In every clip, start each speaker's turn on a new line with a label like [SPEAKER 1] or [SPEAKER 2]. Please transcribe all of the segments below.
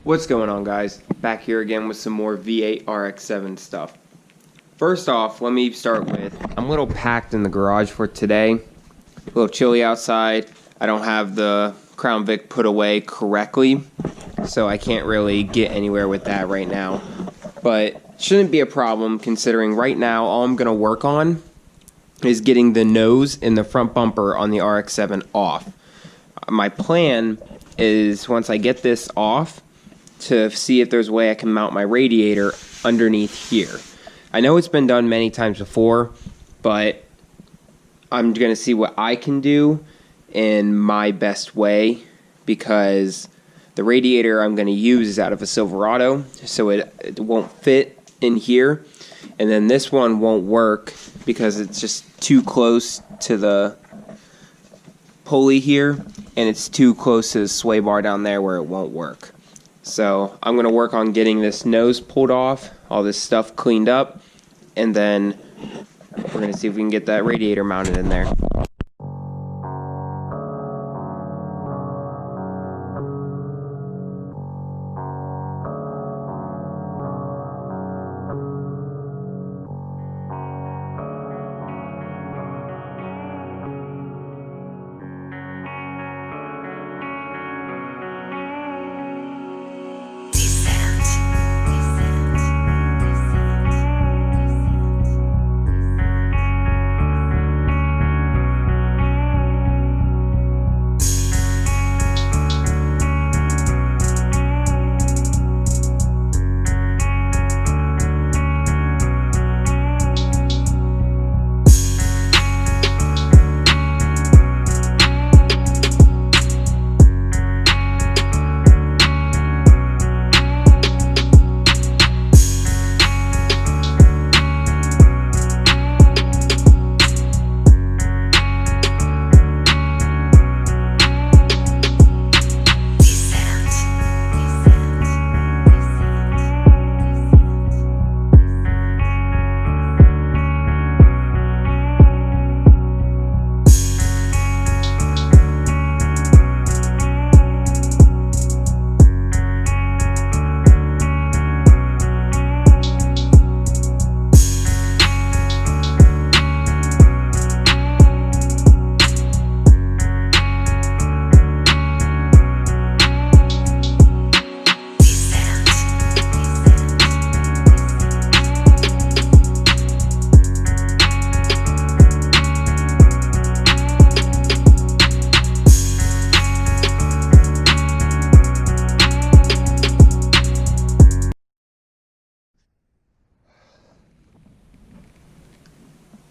[SPEAKER 1] What's going on, guys? Back here again with some more V8 RX7 stuff. First off, let me start with, I'm a little packed in the garage for today. A little chilly outside. I don't have the Crown Vic put away correctly, so I can't really get anywhere with that right now. But shouldn't be a problem considering right now all I'm going to work on is getting the nose and the front bumper on the RX7 off. My plan is once I get this off to see if there's a way I can mount my radiator underneath here. I know it's been done many times before, but I'm going to see what I can do in my best way because the radiator I'm going to use is out of a Silverado, so it won't fit in here. And then this one won't work because it's just too close to the pulley here, and it's too close to the sway bar down there where it won't work. So I'm going to work on getting this nose pulled off, all this stuff cleaned up, and then we're going to see if we can get that radiator mounted in there.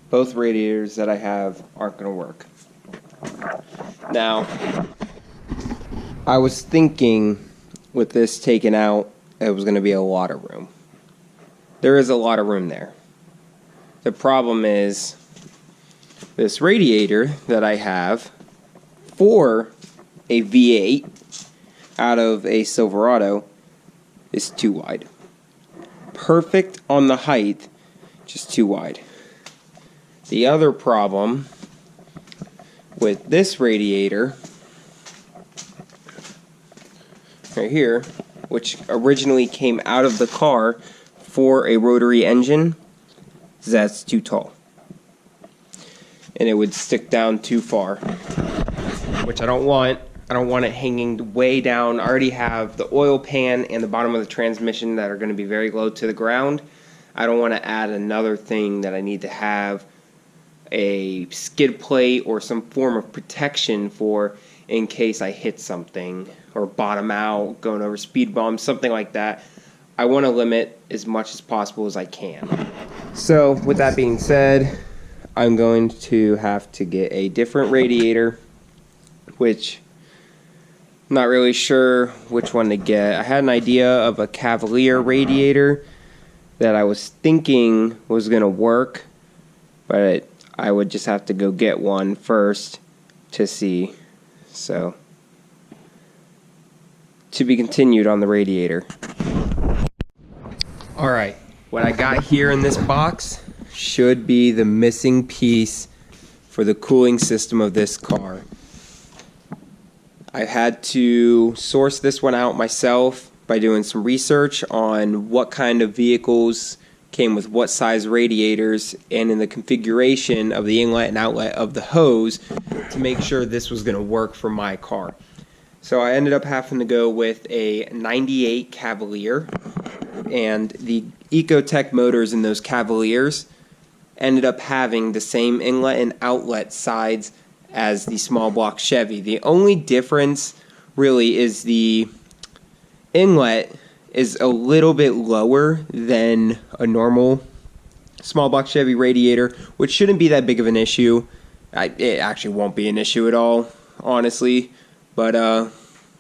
[SPEAKER 1] Both radiators that I have aren't going to work. Now, I was thinking with this taken out, it was going to be a lot of room. There is a lot of room there. The problem is this radiator that I have for a V8 out of a Silverado is too wide. Perfect on the height, just too wide. The other problem with this radiator right here, which originally came out of the car for a rotary engine, is that it's too tall. And it would stick down too far, which I don't want. I don't want it hanging way down. I already have the oil pan and the bottom of the transmission that are going to be very low to the ground. I don't want to add another thing that I need to have a skid plate or some form of protection for in case I hit something or bottom out, going over speed bumps, something like that. I want to limit as much as possible as I can. So with that being said, I'm going to have to get a different radiator, which I'm not really sure which one to get. I had an idea of a Cavalier radiator that I was thinking was going to work, but I would just have to go get one first to see. So, to be continued on the radiator. Alright, what I got here in this box should be the missing piece for the cooling system of this car. I had to source this one out myself by doing some research on what kind of vehicles came with what size radiators and in the configuration of the inlet and outlet of the hose to make sure this was going to work for my car. So I ended up having to go with a 98 Cavalier, and the Ecotech motors in those Cavaliers ended up having the same inlet and outlet sides as the small block Chevy. The only difference really is the inlet is a little bit lower than a normal small block Chevy radiator, which shouldn't be that big of an issue. It actually won't be an issue at all, honestly. But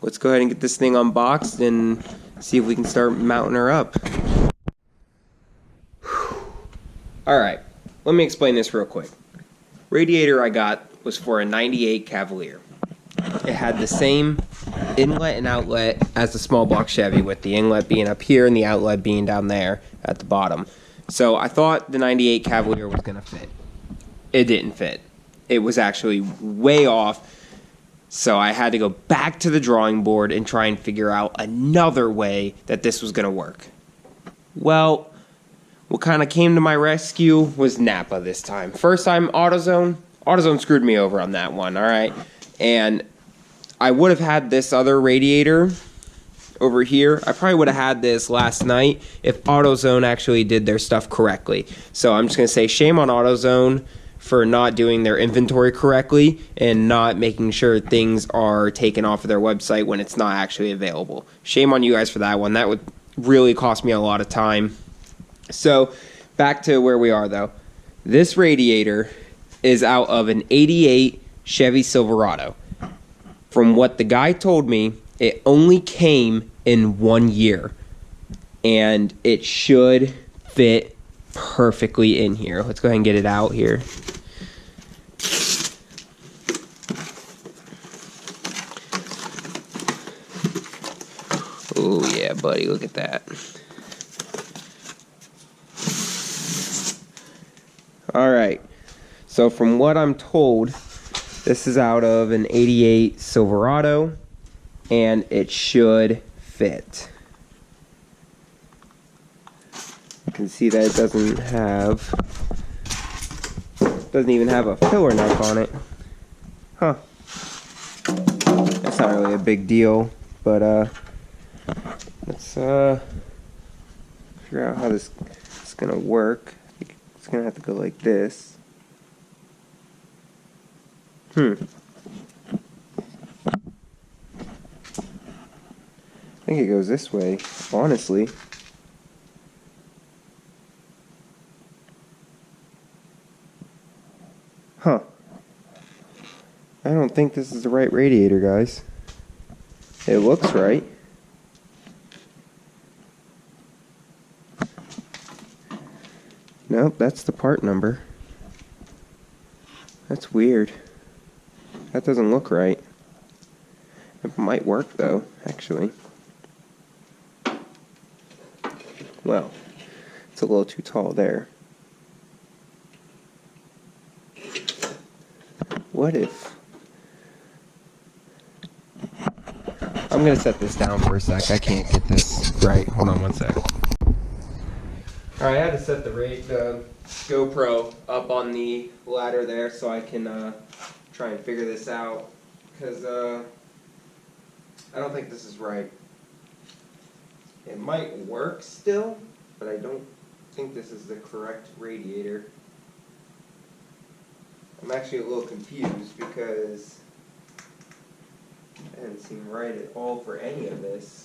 [SPEAKER 1] let's go ahead and get this thing unboxed and see if we can start mounting her up. Alright, let me explain this real quick. Radiator I got was for a 98 Cavalier. It had the same inlet and outlet as the small block Chevy, with the inlet being up here and the outlet being down there at the bottom. So I thought the 98 Cavalier was going to fit. It didn't fit. It was actually way off. So I had to go back to the drawing board and try and figure out another way that this was going to work. Well, what kind of came to my rescue was Napa this time. First time, AutoZone. AutoZone screwed me over on that one, alright? And I would have had this other radiator over here. I probably would have had this last night if AutoZone actually did their stuff correctly. So I'm just going to say shame on AutoZone for not doing their inventory correctly and not making sure things are taken off of their website when it's not actually available. Shame on you guys for that one. That would really cost me a lot of time. So back to where we are though. This radiator is out of an 88 Chevy Silverado. From what the guy told me, it only came in 1 year, and it should fit perfectly in here. Let's go ahead and get it out here. Oh yeah, buddy, look at that. Alright, so from what I'm told, this is out of an 88 Silverado, and it should fit. You can see that it doesn't even have a filler nut on it. Huh. That's not really a big deal, but let's figure out how this is gonna work. It's gonna have to go like this. I think it goes this way, honestly. Huh. I don't think this is the right radiator, guys. It looks right. Nope, that's the part number. That's weird. That doesn't look right. It might work though, actually. Well, it's a little too tall there. What if... I'm gonna set this down for a sec. I can't get this right. Hold on one sec. Alright, I had to set the GoPro up on the ladder there so I can try and figure this out, because I don't think this is right. It might work still, but I don't think this is the correct radiator. I'm actually a little confused because it doesn't seem right at all for any of this.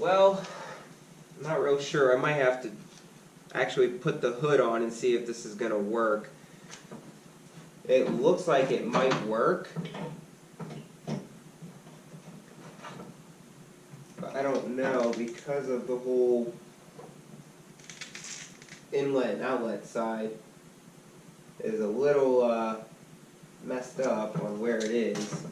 [SPEAKER 1] Well, I'm not real sure. I might have to actually put the hood on and see if this is going to work. It looks like it might work, but I don't know because of the whole inlet and outlet side is a little messed up on where it is.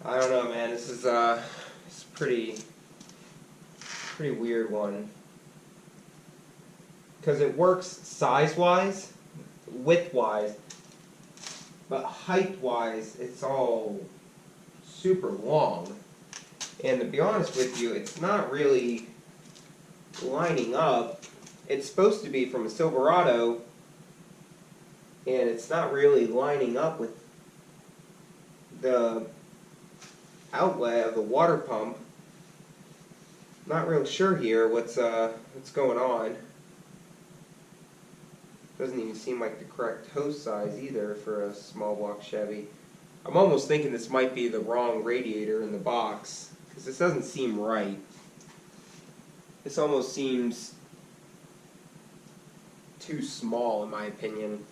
[SPEAKER 1] I don't know, man. This is it's pretty weird one because it works size-wise, width-wise, but height-wise, it's all super long. And to be honest with you, it's not really lining up. It's supposed to be from a Silverado, and it's not really lining up with the outlet of the water pump. Not real sure here what's going on. Doesn't even seem like the correct hose size either for a small block Chevy. I'm almost thinking this might be the wrong radiator in the box because this doesn't seem right. This almost seems too small in my opinion.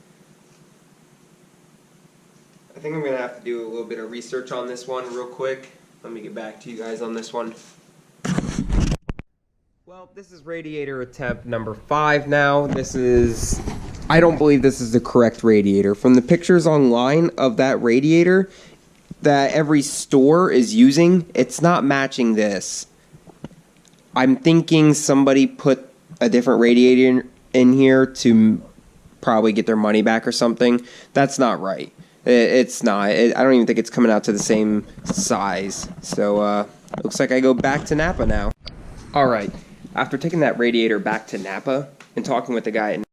[SPEAKER 1] I think I'm going to have to do a little bit of research on this one real quick. Let me get back to you guys on this one. Well, this is radiator attempt number 5 now. I don't believe this is the correct radiator. From the pictures online of that radiator that every store is using, it's not matching this. I'm thinking somebody put a different radiator in here to probably get their money back or something. That's not right. It's not. I don't even think it's coming out to the same size. So, looks like I go back to Napa now. Alright, after taking that radiator back to Napa and talking with the guy at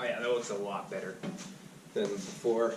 [SPEAKER 1] Oh yeah, that looks a lot better than before.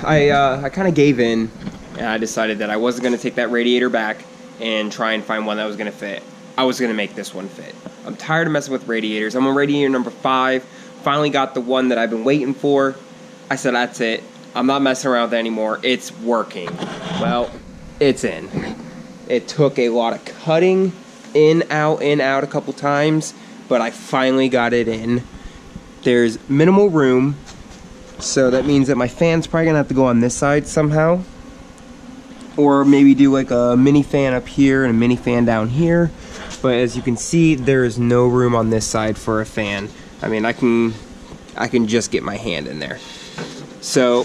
[SPEAKER 1] I kind of gave in, and I decided that I wasn't going to take that radiator back and try and find one that was going to fit. I was going to make this one fit. I'm tired of messing with radiators. I'm on radiator number 5. Finally got the one that I've been waiting for. I said, that's it. I'm not messing around with it anymore. It's working. Well, it's in. It took a lot of cutting, in, out a couple times, but I finally got it in. There's minimal room, so that means that my fan's probably gonna have to go on this side somehow, or maybe do like a mini fan up here and a mini fan down here. But as you can see, there is no room on this side for a fan. I mean, I can just get my hand in there. So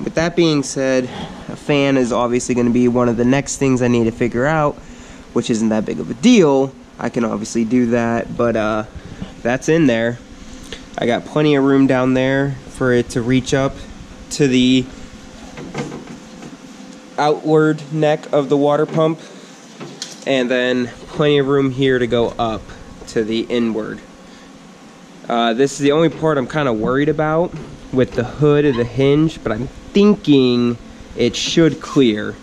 [SPEAKER 1] with that being said, a fan is obviously going to be one of the next things I need to figure out, which isn't that big of a deal. I can obviously do that, but that's in there. I got plenty of room down there for it to reach up to the outward neck of the water pump, and then plenty of room here to go up to the inward. This is the only part I'm kind of worried about with the hood of the hinge, but I'm thinking it should clear.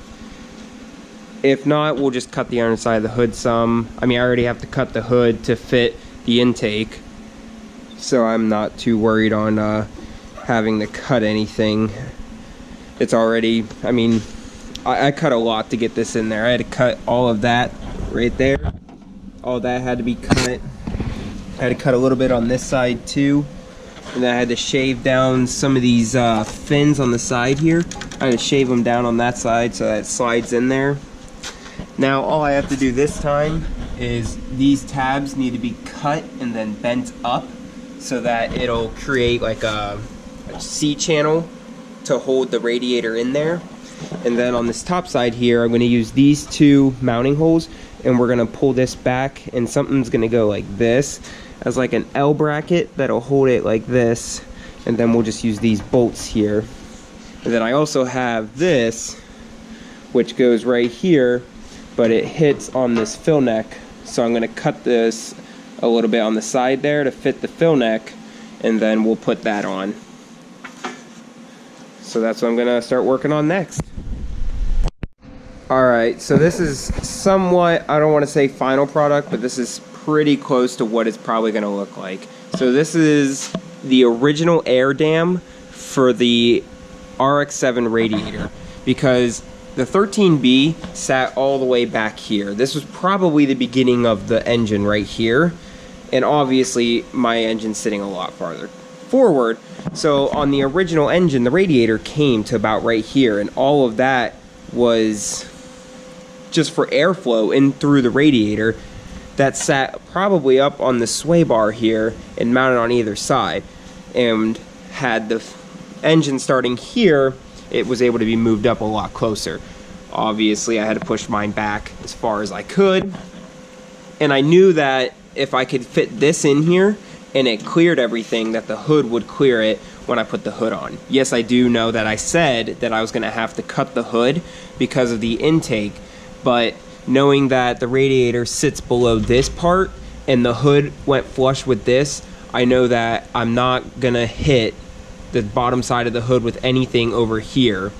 [SPEAKER 1] If not, we'll just cut the underside of the hood some. I mean, I already have to cut the hood to fit the intake, so I'm not too worried on having to cut anything. It's already, I mean, I cut a lot to get this in there. I had to cut all of that right there. All that had to be cut. I had to cut a little bit on this side too. And then I had to shave down some of these fins on the side here. I had to shave them down on that side so that it slides in there. Now all I have to do this time is these tabs need to be cut and then bent up so that it'll create like a C channel to hold the radiator in there. And then on this top side here, I'm going to use these 2 mounting holes, and we're going to pull this back, and something's going to go like this as like an L bracket that'll hold it like this, and then we'll just use these bolts here. And then I also have this, which goes right here, but it hits on this fill neck, so I'm going to cut this a little bit on the side there to fit the fill neck, and then we'll put that on. So that's what I'm going to start working on next. Alright, so this is somewhat, I don't want to say final product, but this is pretty close to what it's probably going to look like. So this is the original air dam for the RX7 radiator, because the 13B sat all the way back here. This was probably the beginning of the engine right here, and obviously my engine's sitting a lot farther forward. So on the original engine, the radiator came to about right here, and all of that was just for airflow in through the radiator that sat probably up on the sway bar here and mounted on either side. And had the engine starting here, it was able to be moved up a lot closer. Obviously, I had to push mine back as far as I could. And I knew that if I could fit this in here and it cleared everything, that the hood would clear it when I put the hood on. Yes, I do know that I said that I was going to have to cut the hood because of the intake, but knowing that the radiator sits below this part and the hood went flush with this, I know that I'm not going to hit the bottom side of the hood with anything over here,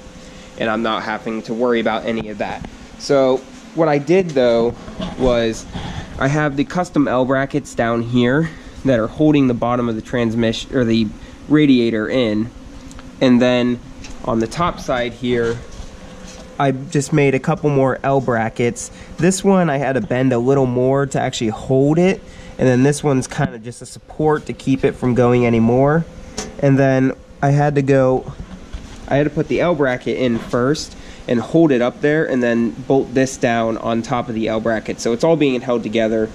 [SPEAKER 1] and I'm not having to worry about any of that. So what I did though was I have the custom L brackets down here that are holding the bottom of the transmission or the radiator in, and then on the top side here I just made a couple more L brackets. This one I had to bend a little more to actually hold it, and then this one's kind of just a support to keep it from going anymore. And then I had to put the L bracket in first and hold it up there, and then bolt this down on top of the L bracket, so it's all being held together.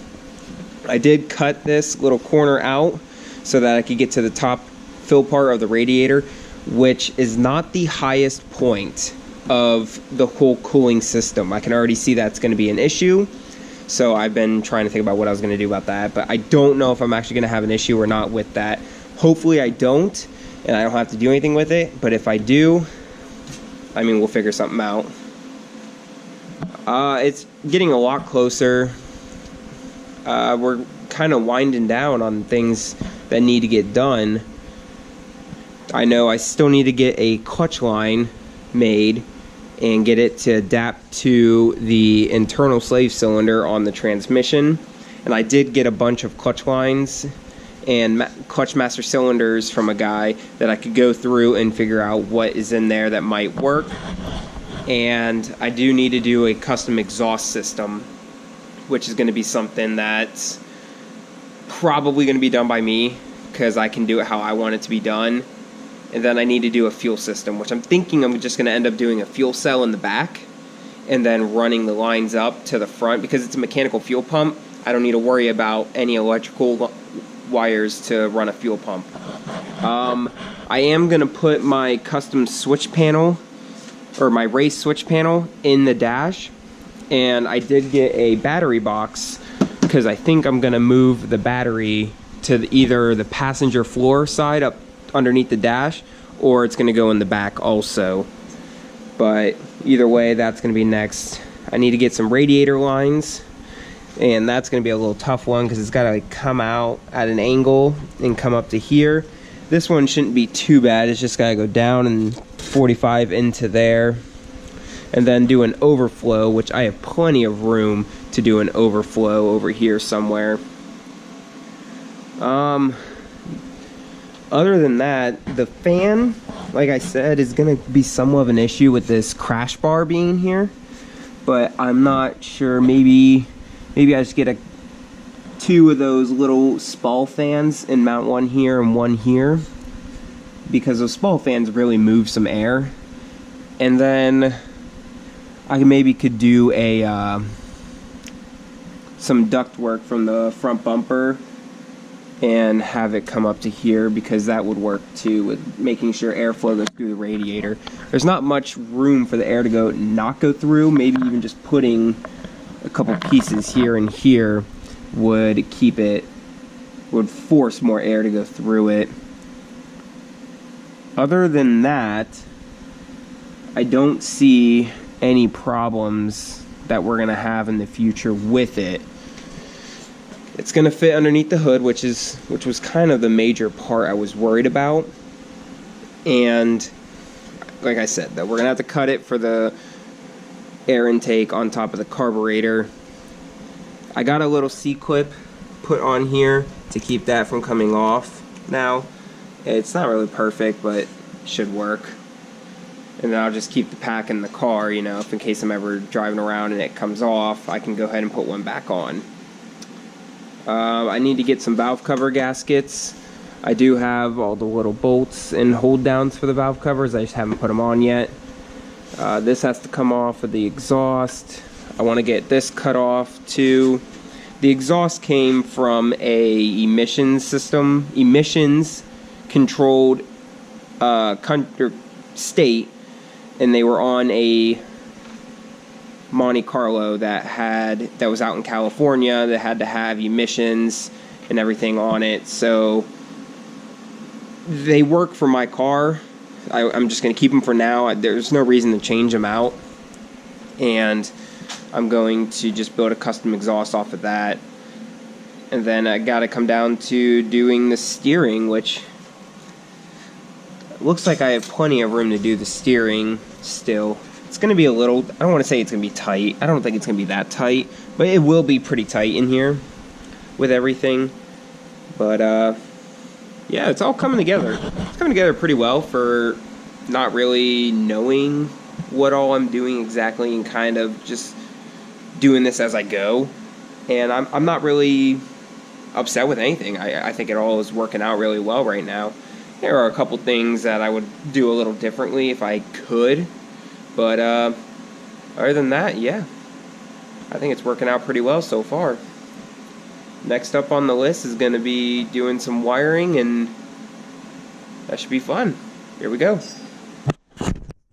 [SPEAKER 1] I did cut this little corner out so that I could get to the top fill part of the radiator, which is not the highest point of the whole cooling system. I can already see that's going to be an issue, so I've been trying to think about what I was going to do about that, but I don't know if I'm actually going to have an issue or not with that. Hopefully I don't, and I don't have to do anything with it, but if I do, I mean, we'll figure something out. It's getting a lot closer. We're kind of winding down on things that need to get done. I know I still need to get a clutch line made and get it to adapt to the internal slave cylinder on the transmission. And I did get a bunch of clutch lines and clutch master cylinders from a guy that I could go through and figure out what is in there that might work. And I do need to do a custom exhaust system, which is going to be something that's probably going to be done by me because I can do it how I want it to be done. And then I need to do a fuel system, which I'm thinking I'm just going to end up doing a fuel cell in the back and then running the lines up to the front. Because it's a mechanical fuel pump, I don't need to worry about any electrical wires to run a fuel pump. I am going to put my custom switch panel, or my race switch panel, in the dash. And I did get a battery box because I think I'm going to move the battery to either the passenger floor side up underneath the dash, or it's going to go in the back also. But either way, that's going to be next. I need to get some radiator lines, and that's going to be a little tough one because it's got to like come out at an angle and come up to here. This one shouldn't be too bad. It's just got to go down and 45 into there, and then do an overflow, which I have plenty of room to do an overflow over here somewhere. Other than that, the fan, like I said, is going to be somewhat of an issue with this crash bar being here. But I'm not sure. Maybe I just get two of those little spall fans and mount one here and one here, because those spall fans really move some air. And then I could do a some duct work from the front bumper and have it come up to here, because that would work too with making sure airflow goes through the radiator. There's not much room for the air to not go through. Maybe even just putting a couple pieces here and here would force more air to go through it. Other than that, I don't see any problems that we're gonna have in the future with it. It's gonna fit underneath the hood, which was kind of the major part I was worried about. And like I said, that we're gonna have to cut it for the air intake on top of the carburetor. I got a little C-clip put on here to keep that from coming off now. It's not really perfect, but it should work. And then I'll just keep the pack in the car, you know, if in case I'm ever driving around and it comes off, I can go ahead and put one back on. I need to get some valve cover gaskets. I do have all the little bolts and hold downs for the valve covers. I just haven't put them on yet. This has to come off of the exhaust. I want to get this cut off too. The exhaust came from a emissions controlled state, and they were on a Monte Carlo that was out in California that had to have emissions and everything on it. So they work for my car. I'm just going to keep them for now. There's no reason to change them out, and I'm going to just build a custom exhaust off of that. And then I got to come down to doing the steering, which looks like I have plenty of room to do the steering still. It's going to be a little, I don't want to say it's going to be tight. I don't think it's going to be that tight, but it will be pretty tight in here with everything. But yeah, it's all coming together. It's coming together pretty well for not really knowing what all I'm doing exactly and kind of just doing this as I go. And I'm not really upset with anything. I think it all is working out really well right now. There are a couple things that I would do a little differently if I could. But other than that, yeah, I think it's working out pretty well so far. Next up on the list is going to be doing some wiring, and that should be fun. Here we go.